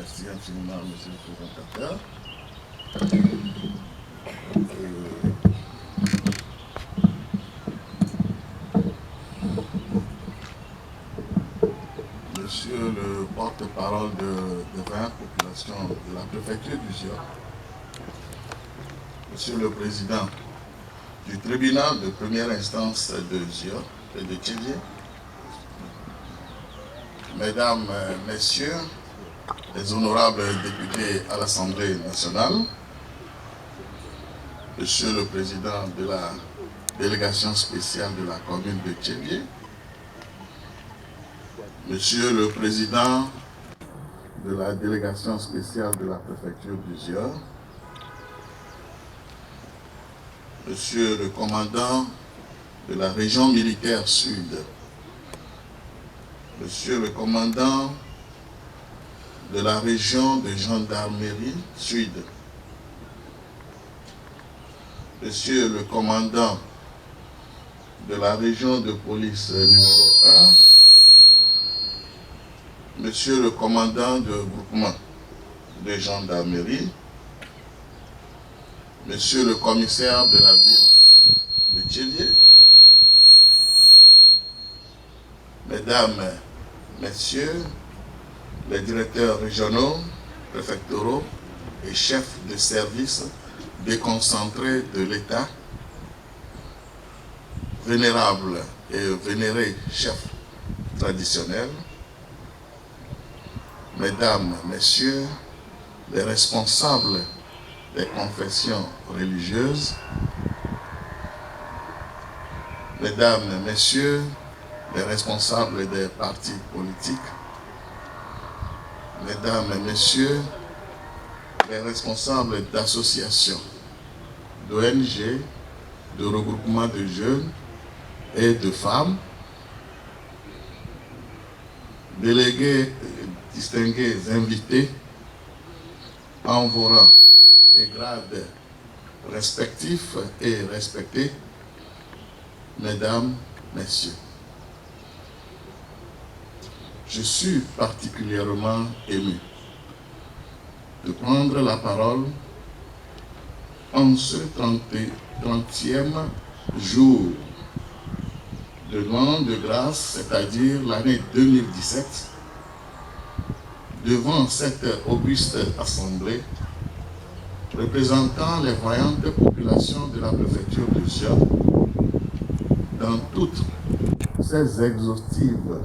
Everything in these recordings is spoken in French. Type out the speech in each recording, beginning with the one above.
Merci infiniment, monsieur le présentateur. Monsieur le porte-parole de 20 populations de la préfecture du Zion, monsieur le président du tribunal de première instance de Zion et de Tchédié, mesdames, messieurs, les honorables députés à l'Assemblée nationale, monsieur le président de la délégation spéciale de la commune de Tchédié, monsieur le président de la délégation spéciale de la préfecture du Zion, monsieur le commandant de la région militaire sud, monsieur le commandant de la région de gendarmerie sud, monsieur le commandant de la région de police numéro 1, monsieur le commandant de groupement de gendarmerie, monsieur le commissaire de la ville de Tchédié, mesdames, messieurs, les directeurs régionaux, préfectoraux et chefs de service déconcentrés de l'État, vénérables et vénérés chefs traditionnels, mesdames, messieurs, les responsables des confessions religieuses, mesdames, messieurs, les responsables des partis politiques, mesdames, messieurs, les responsables d'associations, d'ONG, de regroupements de jeunes et de femmes, délégués, distingués, invités, en vos rangs et grades respectifs et respectés, mesdames, messieurs. Je suis particulièrement ému de prendre la parole en ce 30e jour de l'an de grâce, c'est-à-dire l'année 2017, devant cette auguste assemblée, représentant les voyantes populations de la préfecture de Zion, dans toutes ces exhaustives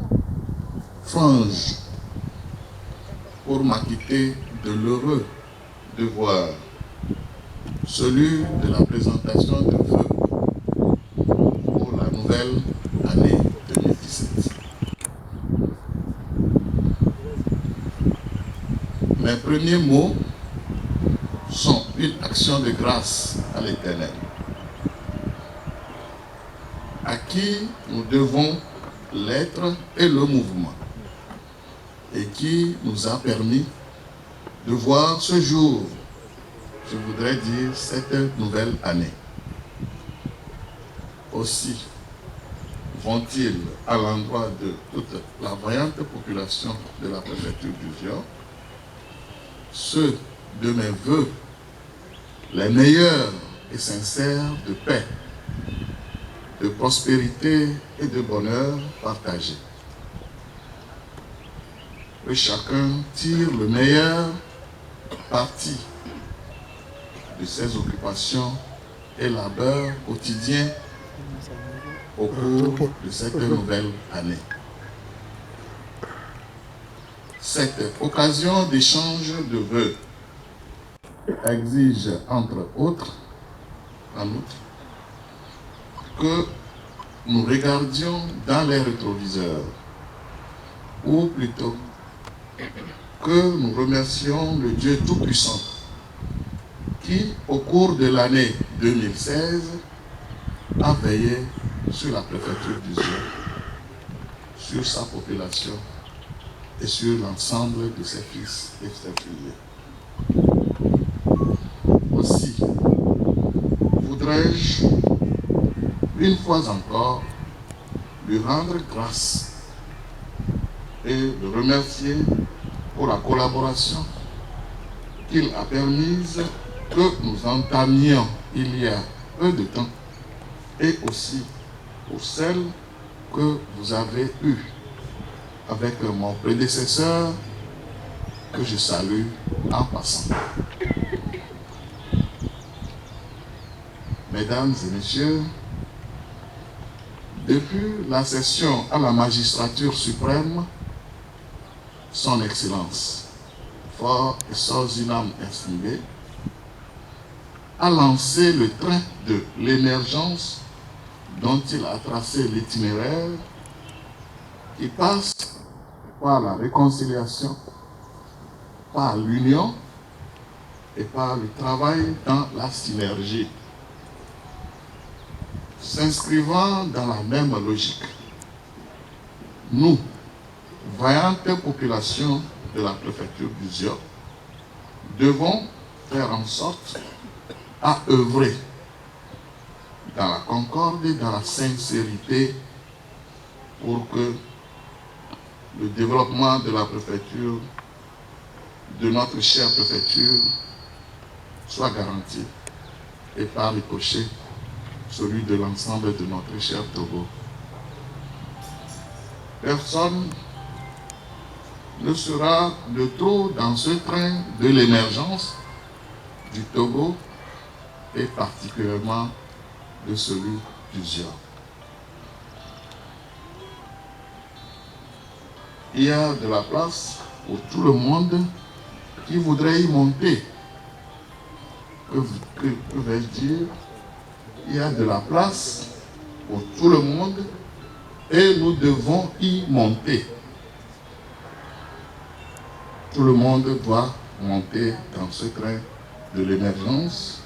franges, pour m'acquitter de l'heureux devoir, celui de la présentation de vœux pour la nouvelle année 2017. Mes premiers mots sont une action de grâce à l'Éternel, à qui nous devons l'être et le mouvement, et qui nous a permis de voir ce jour, je voudrais dire cette nouvelle année. Aussi vont-ils à l'endroit de toute la vaillante population de la préfecture du Zion, ceux de mes vœux les meilleurs et sincères de paix, de prospérité et de bonheur partagé. Que chacun tire le meilleur parti de ses occupations et labeurs quotidiens au cours de cette nouvelle année. Cette occasion d'échange de vœux exige, entre autres, en outre, que nous regardions dans les rétroviseurs, ou plutôt que nous remercions le Dieu Tout-Puissant qui, au cours de l'année 2016, a veillé sur la préfecture du Zion, sur sa population et sur l'ensemble de ses fils et ses filles. Aussi, voudrais-je, une fois encore, lui rendre grâce et le remercier pour la collaboration qu'il a permise que nous entamions il y a peu de temps, et aussi pour celle que vous avez eue avec mon prédécesseur, que je salue en passant. Mesdames et messieurs, depuis la session à la magistrature suprême, Son Excellence, fort et sans une âme estimée, a lancé le train de l'émergence dont il a tracé l'itinéraire qui passe par la réconciliation, par l'union et par le travail dans la synergie. S'inscrivant dans la même logique, nous, vaillantes populations de la préfecture d'Uziok, devons faire en sorte à œuvrer dans la concorde et dans la sincérité pour que le développement de la préfecture, de notre chère préfecture, soit garanti et par ricochet celui de l'ensemble de notre cher Togo. Personne ne sera de trop dans ce train de l'émergence du Togo et particulièrement de celui du Zion. Il y a de la place pour tout le monde qui voudrait y monter. Que vais-je dire? Il y a de la place pour tout le monde et nous devons y monter. Tout le monde doit monter dans ce train de l'émergence,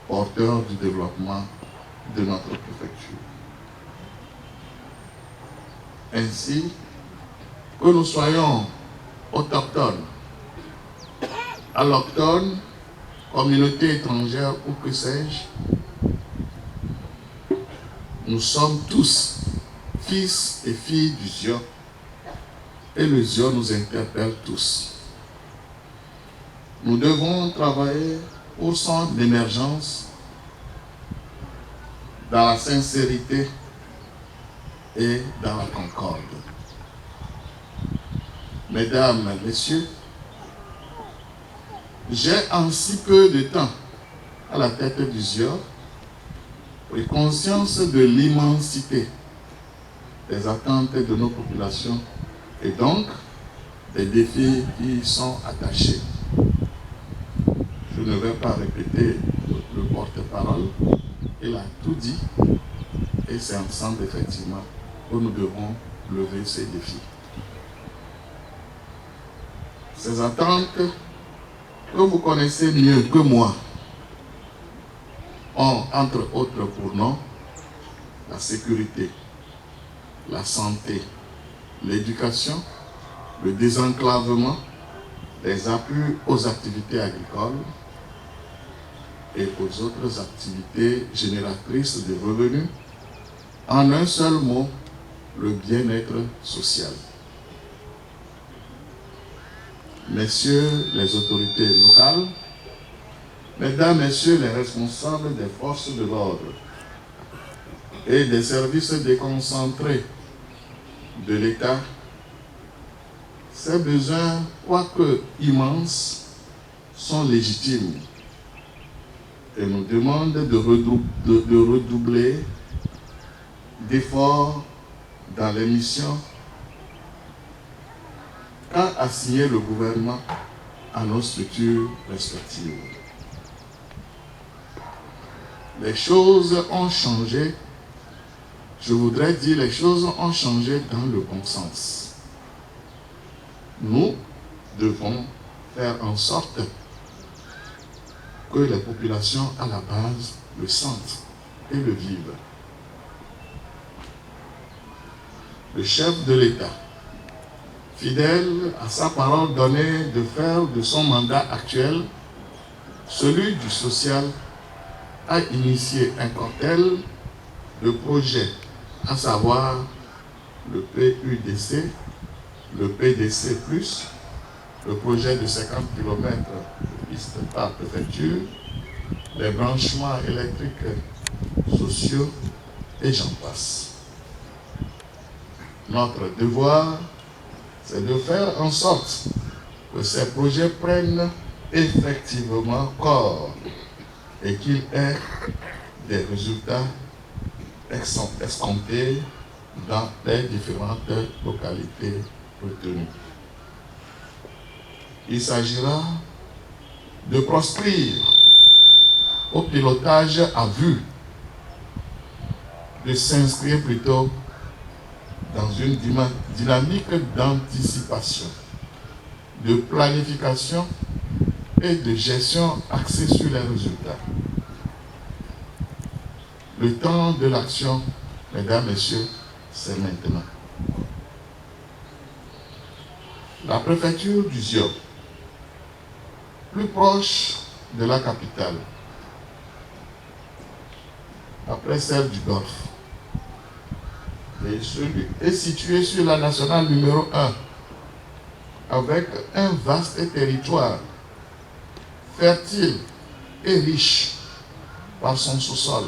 porteur du développement de notre préfecture. Ainsi, que nous soyons autochtones, allochtones, communauté étrangère ou que sais-je, nous sommes tous fils et filles du Zion et le Zion nous interpelle tous. Nous devons travailler pour son émergence dans la sincérité et dans la concorde. Mesdames, Messieurs, j'ai en si peu de temps à la tête du Zion pris conscience de l'immensité des attentes de nos populations et donc des défis qui y sont attachés. Je ne vais pas répéter le porte-parole, il a tout dit et c'est ensemble effectivement que nous devons lever ces défis. Ces attentes que vous connaissez mieux que moi ont entre autres pour nom la sécurité, la santé, l'éducation, le désenclavement, les appuis aux activités agricoles et aux autres activités génératrices de revenus, en un seul mot, le bien-être social. Messieurs les autorités locales, Mesdames, Messieurs les responsables des forces de l'ordre et des services déconcentrés de l'État, ces besoins, quoique immenses, sont légitimes et nous demandent de redoubler d'efforts dans les missions qu'a assigné le gouvernement à nos structures respectives. Les choses ont changé, je voudrais dire les choses ont changé dans le bon sens. Nous devons faire en sorte que les populations à la base le sentent et le vivent. Le chef de l'État, fidèle à sa parole donnée de faire de son mandat actuel celui du social, a initié un cocktail de projets, à savoir le PUDC, le PDC+, le projet de 50 km de piste par préfecture, les branchements électriques sociaux et j'en passe. Notre devoir, c'est de faire en sorte que ces projets prennent effectivement corps et qu'ils aient des résultats escomptés dans les différentes localités retenues. Il s'agira de proscrire au pilotage à vue, de s'inscrire plutôt dans une dynamique d'anticipation, de planification et de gestion axée sur les résultats. Le temps de l'action, mesdames, messieurs, c'est maintenant. La préfecture du Zion, plus proche de la capitale, après celle du Golfe, est située sur la nationale numéro 1, avec un vaste territoire, fertile et riche par son sous-sol,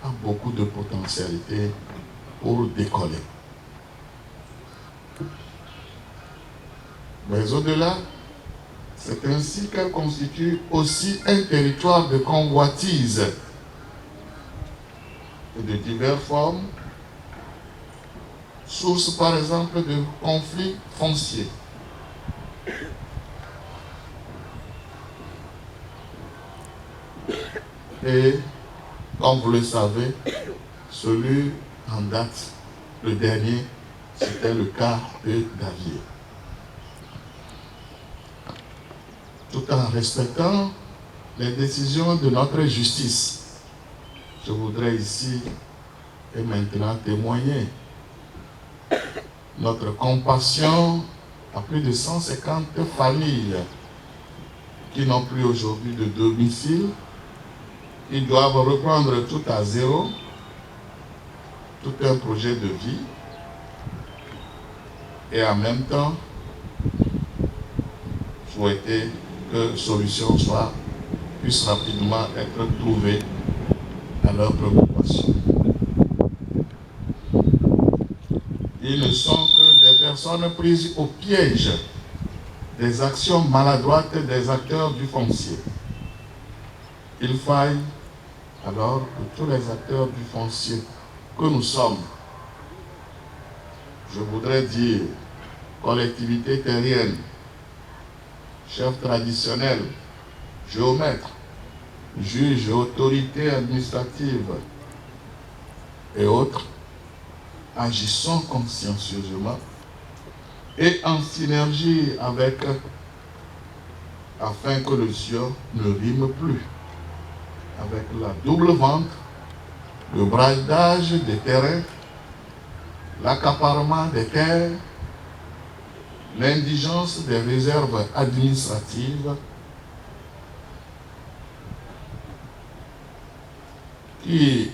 a beaucoup de potentialité pour décoller. Mais au-delà, c'est ainsi qu'elle constitue aussi un territoire de convoitise et de diverses formes, source par exemple de conflits fonciers. Et comme vous le savez, celui en date, le dernier, c'était le cas de Davier. Tout en respectant les décisions de notre justice, je voudrais ici et maintenant témoigner notre compassion à plus de 150 familles qui n'ont plus aujourd'hui de domicile. Ils doivent reprendre tout à zéro, tout un projet de vie, et en même temps souhaiter que solution puisse rapidement être trouvée à leurs préoccupations. Ils ne sont que des personnes prises au piège des actions maladroites des acteurs du foncier. Il faille alors que tous les acteurs du foncier que nous sommes, je voudrais dire collectivités terriennes, chefs traditionnels, géomètres, juges, autorités administratives et autres, agissons consciencieusement et en synergie avec, afin que le Zion ne rime plus avec la double vente, le bradage des terrains, l'accaparement des terres, l'indigence des réserves administratives qui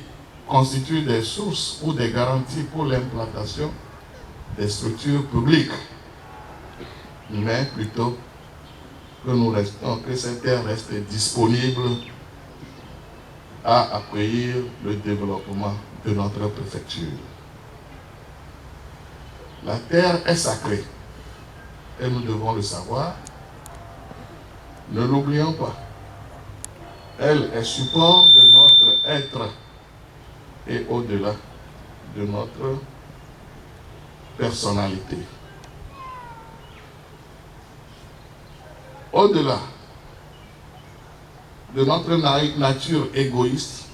constituent des sources ou des garanties pour l'implantation des structures publiques, mais plutôt que ces terres restent disponibles à accueillir le développement de notre préfecture. La terre est sacrée et nous devons le savoir. Ne l'oublions pas. Elle est support de notre être et au-delà de notre personnalité. Au-delà de notre nature égoïste,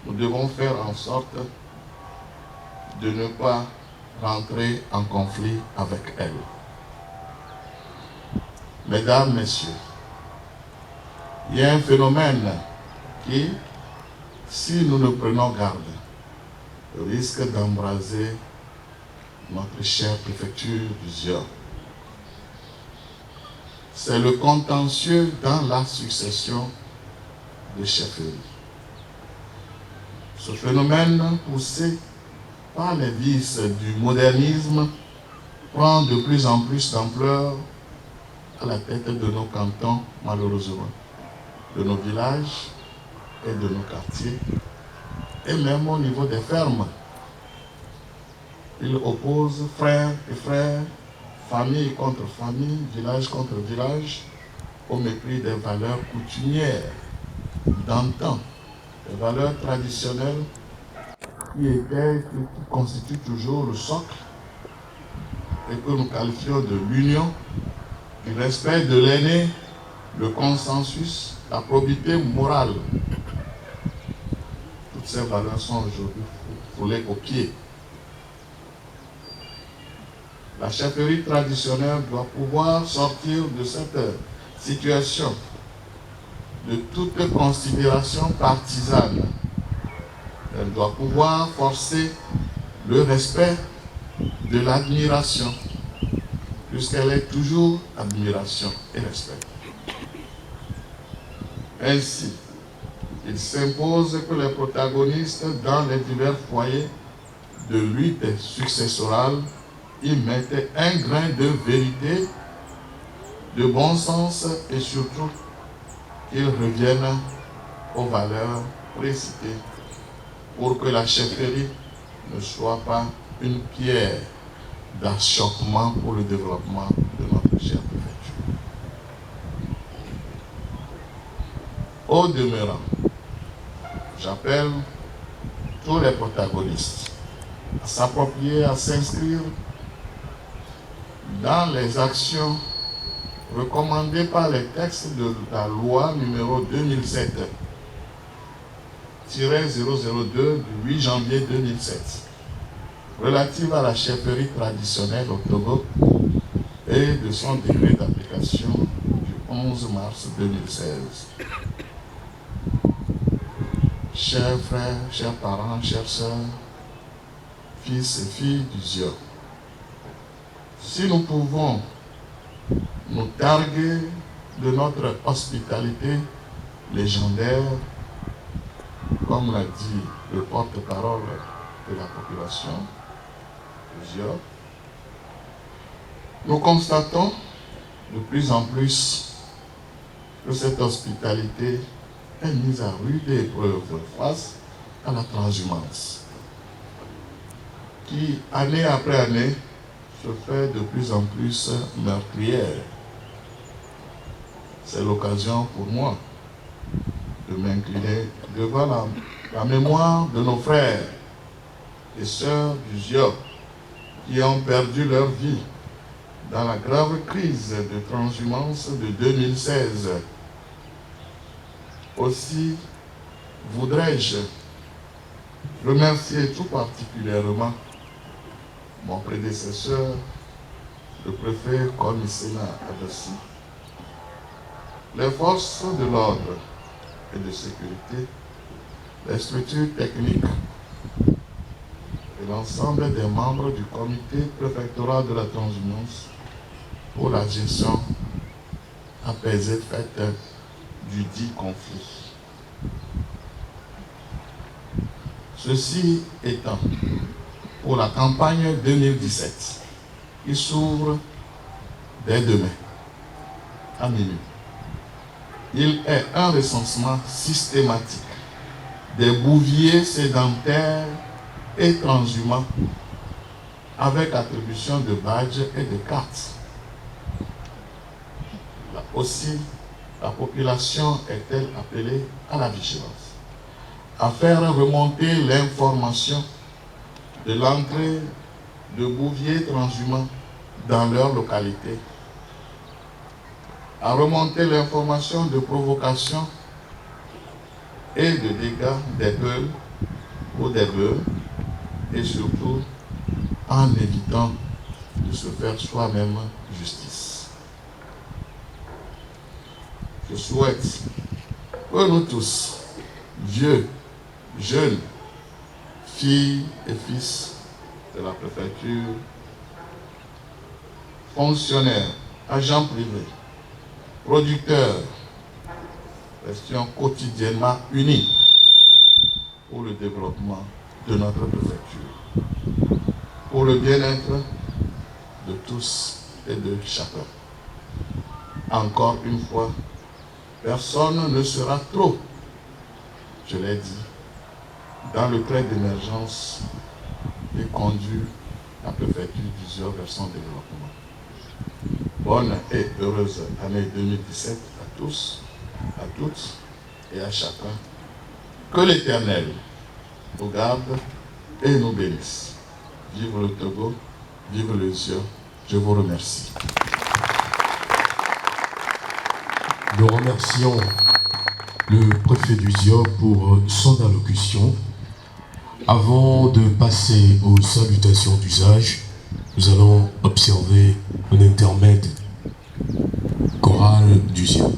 nous devons faire en sorte de ne pas rentrer en conflit avec elle. Mesdames, Messieurs, il y a un phénomène qui, si nous ne prenons garde, risque d'embraser notre chère préfecture du Zion. C'est le contentieux dans la succession de chefferies. Ce phénomène, poussé par les vices du modernisme, prend de plus en plus d'ampleur à la tête de nos cantons, malheureusement, de nos villages et de nos quartiers, et même au niveau des fermes. Il oppose frères et frères, famille contre famille, village contre village, au mépris des valeurs coutumières d'antan, des valeurs traditionnelles qui constituent toujours le socle et que nous qualifions de l'union, du respect de l'aîné, le consensus, la probité morale. Toutes ces valeurs sont aujourd'hui foulées aux pieds. La chefferie traditionnelle doit pouvoir sortir de cette situation de toute considération partisane. Elle doit pouvoir forcer le respect de l'admiration, puisqu'elle est toujours admiration et respect. Ainsi, il s'impose que les protagonistes dans les divers foyers de lutte successorale y mettent un grain de vérité, de bon sens et surtout qu'ils reviennent aux valeurs précitées pour que la chefferie ne soit pas une pierre d'achoppement pour le développement de notre chère préfecture. Au demeurant, j'appelle tous les protagonistes à s'approprier, à s'inscrire dans les actions recommandées par les textes de la loi numéro 2007-002 du 8 janvier 2007 relative à la chefferie traditionnelle au Togo et de son décret d'application du 11 mars 2016. Chers frères, chers parents, chères sœurs, fils et filles du Zion, si nous pouvons nous targuer de notre hospitalité légendaire, comme l'a dit le porte-parole de la population du Zion, nous constatons de plus en plus que cette hospitalité est mise à rude épreuve face à la transhumance, qui, année après année, se fait de plus en plus meurtrière. C'est l'occasion pour moi de m'incliner devant la mémoire de nos frères et sœurs du Zion qui ont perdu leur vie dans la grave crise de transhumance de 2016. Aussi voudrais-je remercier tout particulièrement mon prédécesseur, le préfet commissaire Adassi, les forces de l'ordre et de sécurité, les structures techniques et l'ensemble des membres du comité préfectoral de la transhumance pour la gestion apaisée faite du dit conflit. Ceci étant, pour la campagne 2017, qui s'ouvre dès demain, à minuit, il est un recensement systématique des bouviers sédentaires et transhumants avec attribution de badges et de cartes. Là aussi, la population est-elle appelée à la vigilance, à faire remonter l'information de l'entrée de bouviers transhumants dans leur localité, à remonter l'information de provocation et de dégâts des bœufs ou des bœufs, et surtout en évitant de se faire soi-même justice. Je souhaite que nous tous, vieux, jeunes, filles et fils de la préfecture, fonctionnaires, agents privés, producteurs, restions quotidiennement unis pour le développement de notre préfecture, pour le bien-être de tous et de chacun. Encore une fois, personne ne sera trop, je l'ai dit, dans le trait d'émergence qui conduit la préfecture d'Uzio vers son développement. Bonne et heureuse année 2017 à tous, à toutes et à chacun. Que l'Éternel nous garde et nous bénisse. Vive le Togo, vive le Uzio. Je vous remercie. Nous remercions le préfet d'Uzio pour son allocution. Avant de passer aux salutations d'usage, nous allons observer un intermède choral d'Uzio.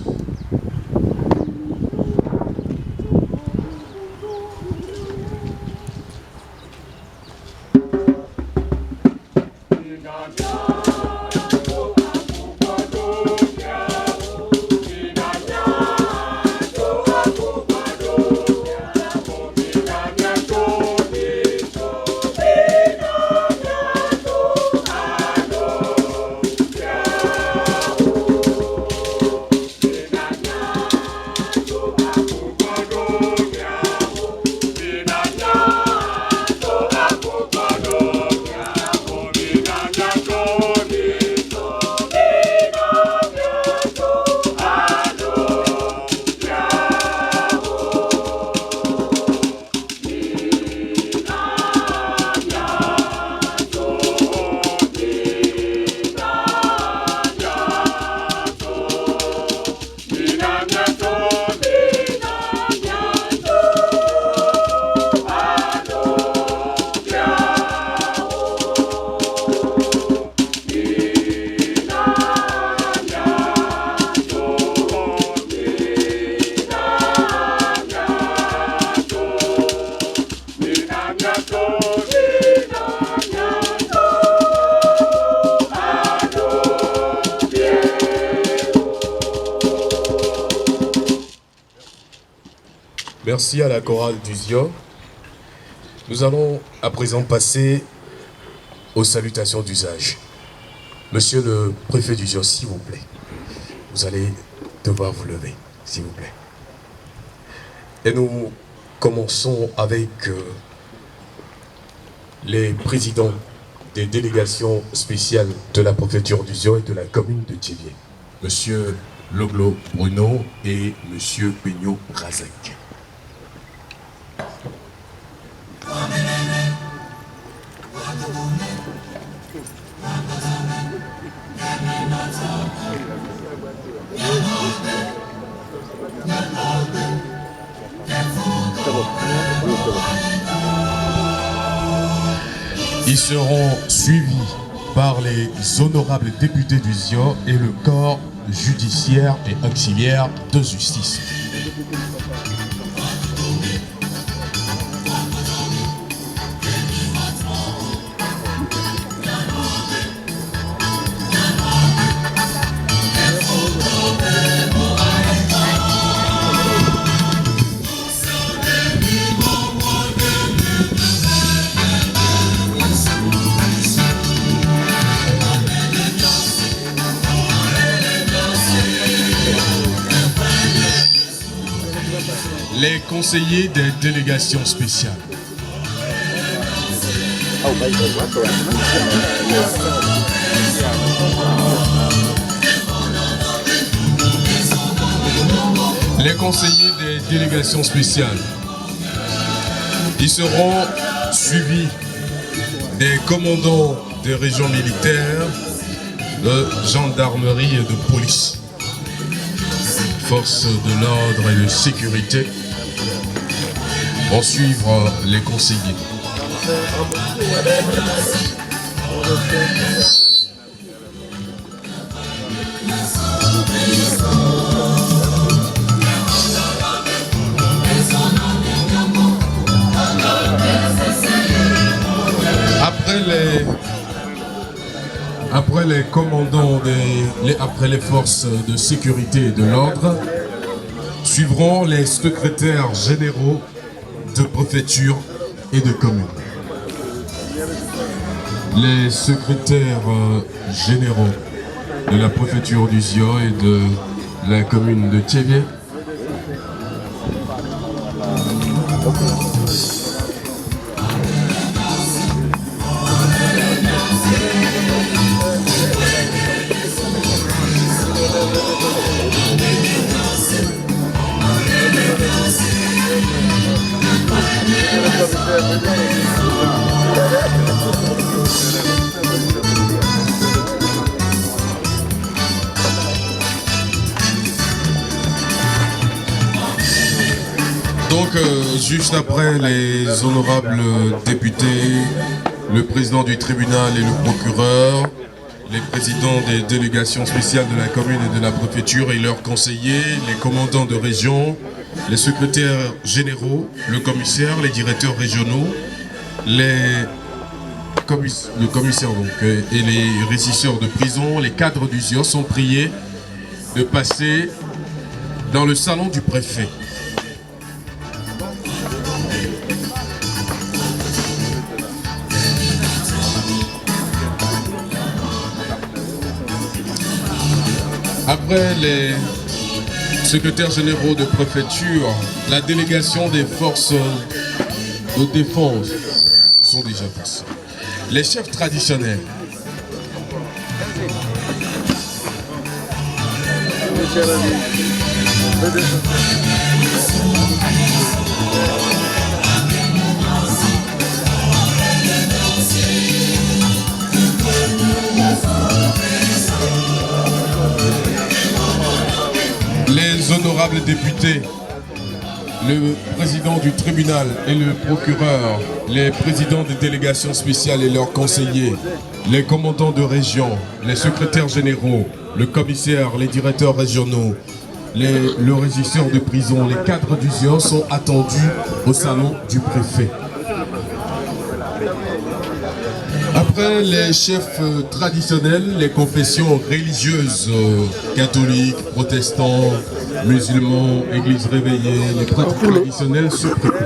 Merci à la chorale d'Uzio. Nous allons à présent passer aux salutations d'usage. Monsieur le préfet d'Uzio, s'il vous plaît, vous allez devoir vous lever, s'il vous plaît. Et nous commençons avec les présidents des délégations spéciales de la préfecture d'Uzio et de la commune de Thiévié. Monsieur Loglo Bruno et Monsieur Peigno Razek. Ils seront suivis par les honorables députés d'Uzio et le corps judiciaire et auxiliaire de justice. Les conseillers des délégations spéciales. Les conseillers des délégations spéciales. Ils seront suivis des commandants des régions militaires, de gendarmerie et de police, forces de l'ordre et de sécurité, vont suivre les conseillers. Après les commandants après les forces de sécurité et de l'ordre, suivront les secrétaires généraux de préfecture et de commune. les secrétaires généraux de la préfecture du Zio et de la commune de Thiévié. Donc, juste après les honorables députés, le président du tribunal et le procureur, les présidents des délégations spéciales de la commune et de la préfecture et leurs conseillers, les commandants de région, les secrétaires généraux, le commissaire, les directeurs régionaux, le commissaire donc, et les régisseurs de prison, les cadres du ZIO sont priés de passer dans le salon du préfet. Après les secrétaires généraux de préfecture, la délégation des forces de défense sont déjà passés. Les chefs traditionnels. Les honorables députés, le président du tribunal et le procureur, les présidents des délégations spéciales et leurs conseillers, les commandants de région, les secrétaires généraux, le commissaire, les directeurs régionaux, le régisseur de prison, les cadres du ZIO sont attendus au salon du préfet. Après les chefs traditionnels, les confessions religieuses, catholiques, protestants, musulmans, églises réveillées, les prêtres traditionnels se préparent.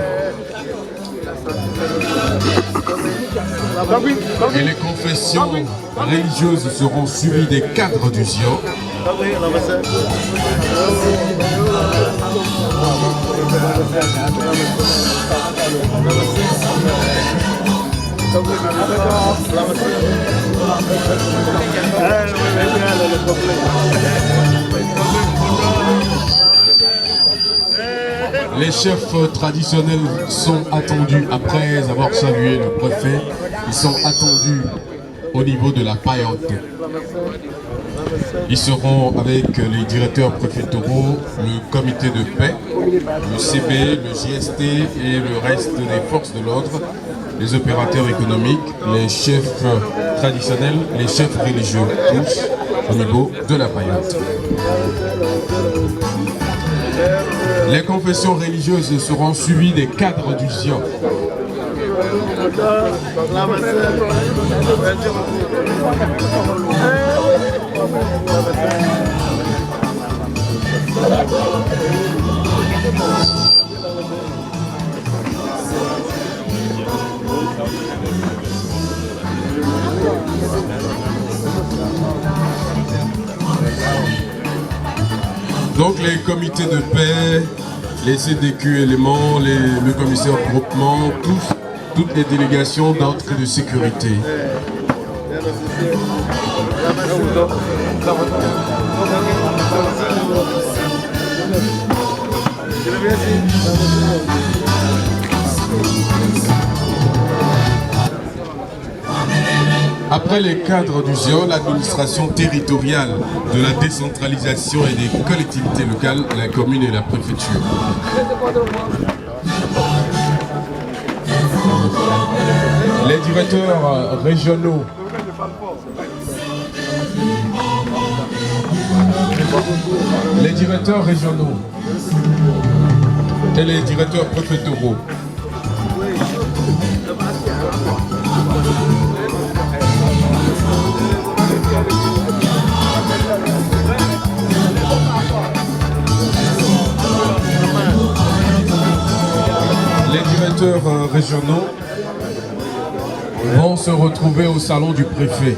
Et les confessions religieuses seront suivies des cadres du ZIO. Les chefs traditionnels sont attendus, après avoir salué le préfet, ils sont attendus au niveau de la paillote. Ils seront avec les directeurs préfectoraux, le comité de paix, le CB, le JST et le reste des forces de l'ordre, les opérateurs économiques, les chefs traditionnels, les chefs religieux, tous au niveau de la paillote. Les confessions religieuses seront suivies des cadres du ZIO. Donc les comités de paix, les CDQ éléments, le commissaire de groupement, toutes les délégations d'ordre et de sécurité. Après les cadres du ZIO, l'administration territoriale de la décentralisation et des collectivités locales, la commune et la préfecture. Les directeurs régionaux. Les directeurs régionaux et les directeurs préfectoraux. Les directeurs régionaux vont se retrouver au salon du préfet.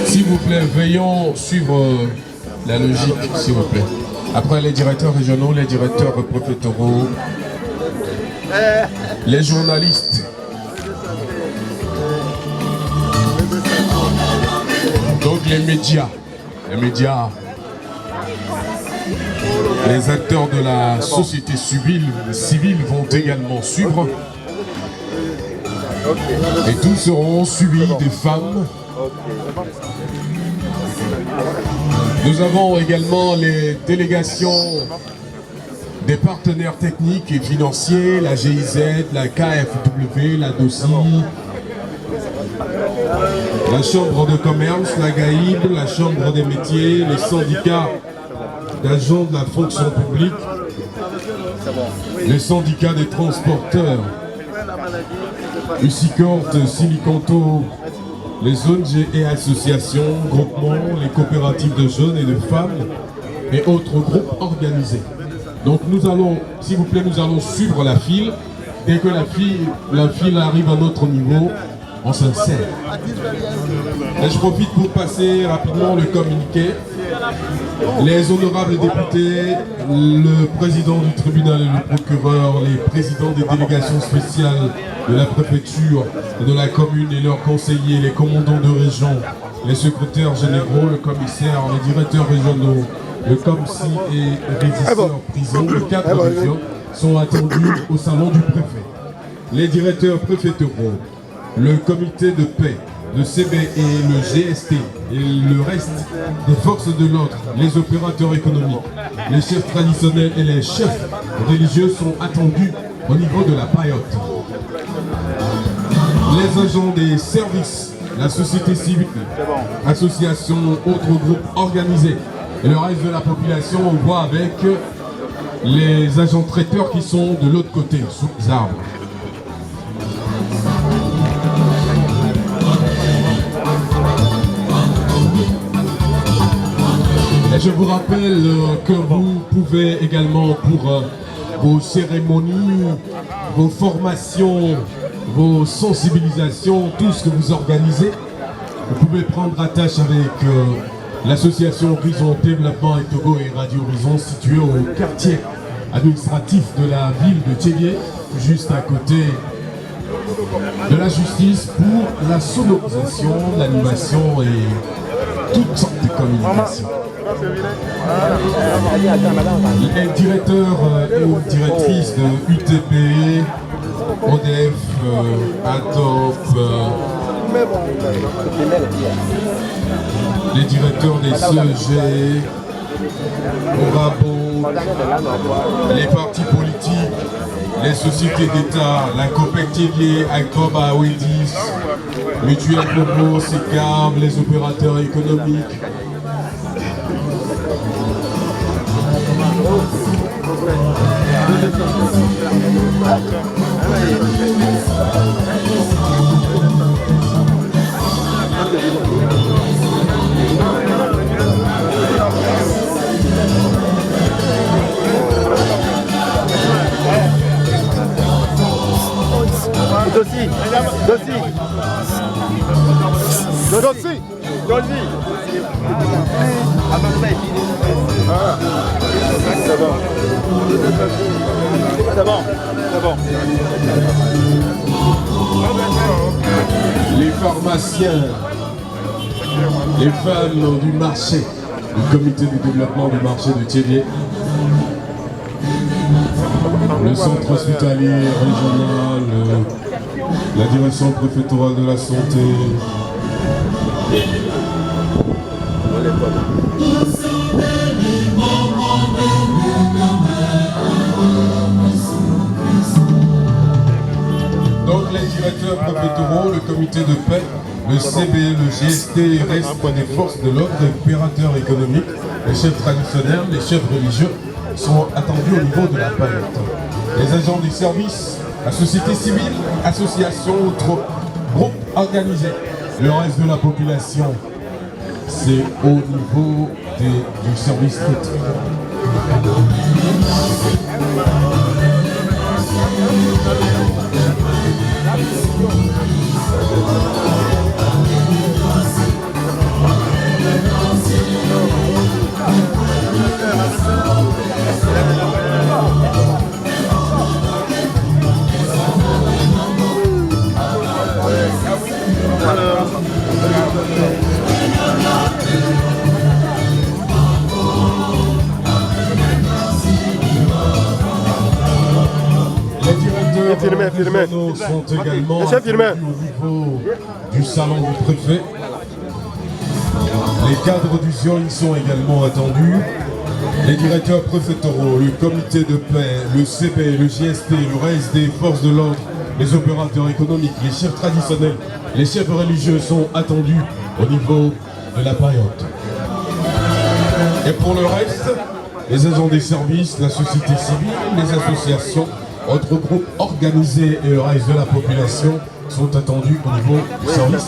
S'il vous plaît, veillons suivre la logique, s'il vous plaît. Après les directeurs régionaux, les directeurs préfectoraux, les journalistes. Donc les médias, les acteurs de la société civile vont également suivre. Et tous seront suivis des femmes. Nous avons également les délégations des partenaires techniques et financiers, la GIZ, la KFW, la DOCI, la Chambre de commerce, la GAIB, la Chambre des métiers, les syndicats d'agents de la fonction publique, les syndicats des transporteurs, Usicorte, Silicanto, les ONG et associations, groupements, les coopératives de jeunes et de femmes et autres groupes organisés. Donc nous allons, s'il vous plaît, nous allons suivre la file. Dès que la file arrive à notre niveau, on s'insère. Et je profite pour passer rapidement le communiqué. Les honorables députés, le président du tribunal et le procureur, les présidents des délégations spéciales de la préfecture et de la commune et leurs conseillers, les commandants de région, les secrétaires généraux, le commissaire, les directeurs régionaux, le COMSI et régisseurs prison, le cadre de viol, sont attendus au salon du préfet. Les directeurs préfectoraux, le comité de paix, le CB et le GST et le reste des forces de l'ordre, les opérateurs économiques, les chefs traditionnels et les chefs religieux sont attendus au niveau de la paillote. Les agents des services, la société civile, associations, autres groupes organisés et le reste de la population, on voit avec les agents traiteurs qui sont de l'autre côté, sous les arbres. Et je vous rappelle que vous pouvez également pour vos cérémonies, vos formations, vos sensibilisations, tout ce que vous organisez, vous pouvez prendre attache avec l'association Horizon Développement et Togo et Radio Horizon située au quartier administratif de la ville de Thiélié, juste à côté de la justice pour la sonorisation, l'animation et toutes sortes de communications. Les directeurs et directrices de UTP, ODF, ATOP, les directeurs des CEG, ORABO, les partis politiques, les sociétés d'État, la COPEC Thiélié, ACOBA, Wedis, Mutuelle Bobo, SECAM, les opérateurs économiques. Les pharmaciens, les femmes du marché, le comité de développement du marché de Thiélié, le centre hospitalier régional, la direction préfectorale de la santé. Donc les directeurs préfectoraux, le comité de paix, le CBE, le GST et le reste des forces de l'ordre, les opérateurs économiques, les chefs traditionnels, les chefs religieux sont attendus au niveau de la palette. Les agents du service, la société civile, associations, autres groupes organisés. Le reste de la population, c'est au niveau du service traiteur. Sont également au niveau du salon du préfet. Les cadres du ZION sont également attendus. Les directeurs préfectoraux, le comité de paix, le CP, le GST, le reste des forces de l'ordre, les opérateurs économiques, les chefs traditionnels, les chefs religieux sont attendus au niveau de la période. Et pour le reste, les agents des services, la société civile, les associations, autres groupes organisés et le reste de la population sont attendus au niveau du service.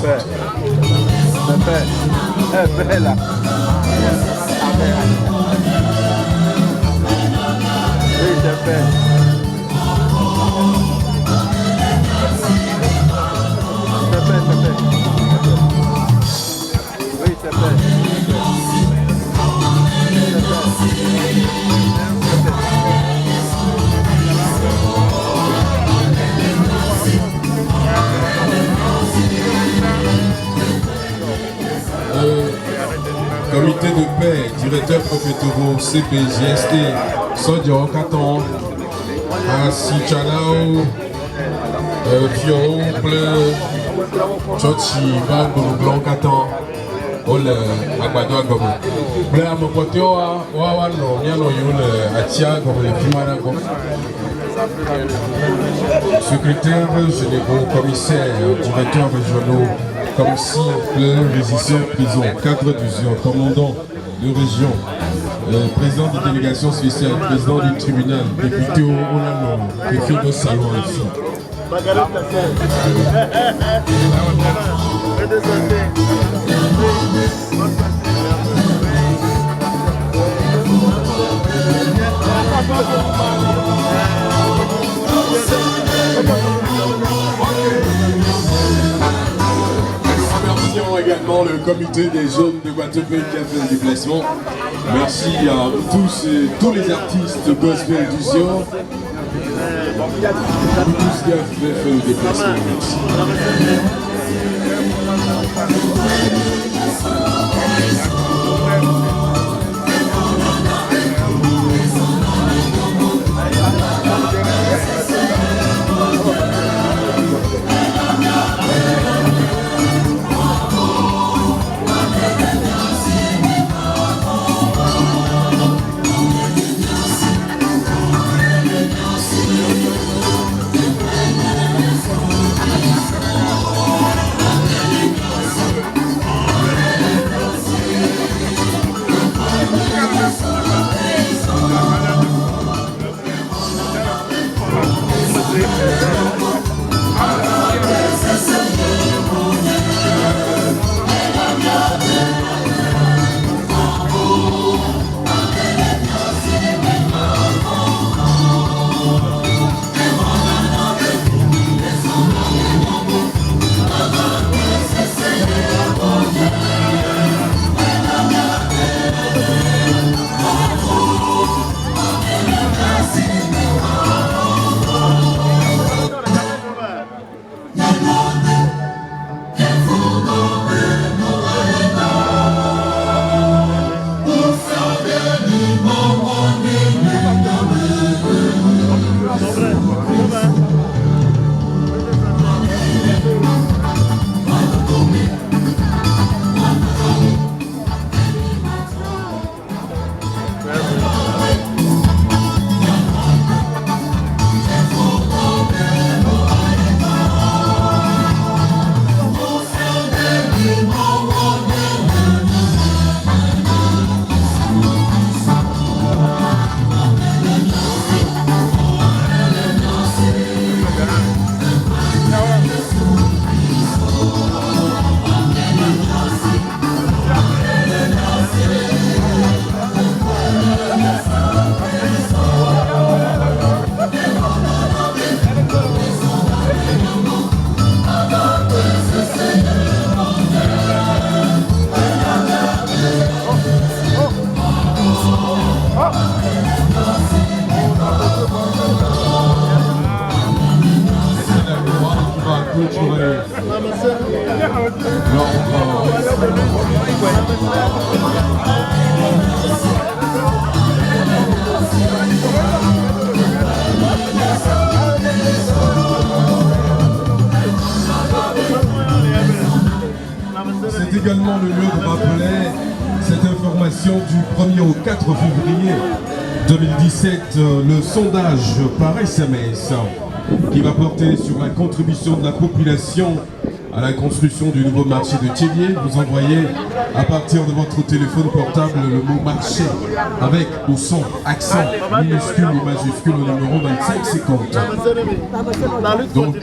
Comité de paix, directeur préfectoraux, CPGST, Sodio, Katon, Asichalao, Fionple, Chochi, Bagou, Blanc, Katon, Ole, Agbado, Agobo. Blé à Mokotio, Wawano, Miano, Yule, Atia, comme les Fumana, secrétaire généraux, commissaire, directeurs régionaux, commissaire, résistant, prison, cadre du ZION, commandant de région, président des délégations spéciales, président du tribunal, député au Olano, préfet de Salon ici. Remercions également le comité des jeunes de Guadeloupe qui a fait le déplacement. Merci à tous et tous les artistes gospel du ZION. Tous qui ont fait le déplacement. Merci. clôturer C'est également le lieu de rappeler cette information du 1er au 4 février 2017, le sondage par SMS qui va porter sur la contribution de la population à la construction du nouveau marché de Thiélié. Vous envoyez à partir de votre téléphone portable le mot marché avec ou sans accent minuscule ou majuscule au numéro 2550. Donc,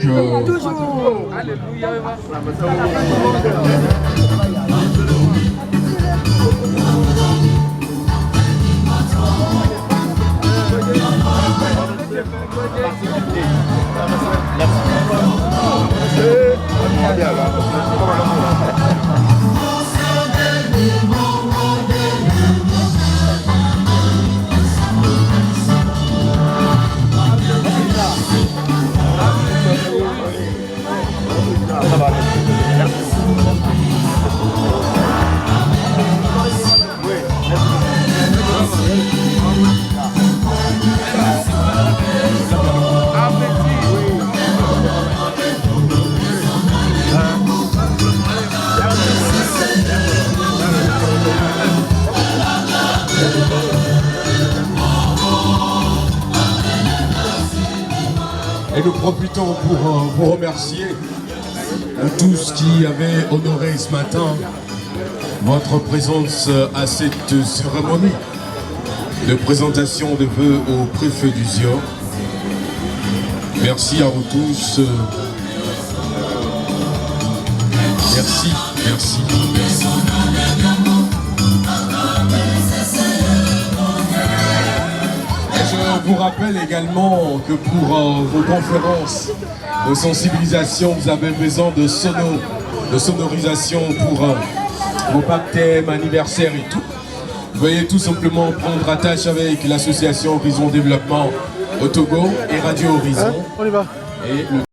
et nous profitons pour vous remercier tous qui avez honoré ce matin votre présence à cette cérémonie de présentation de vœux au préfet du Zior. Merci à vous tous. Merci, merci. Je vous rappelle également que pour vos conférences de sensibilisation, vous avez besoin de sonorisation pour vos baptêmes, anniversaires et tout. Veuillez tout simplement prendre attache avec l'association Horizon Développement au Togo et Radio Horizon. On y va. Et le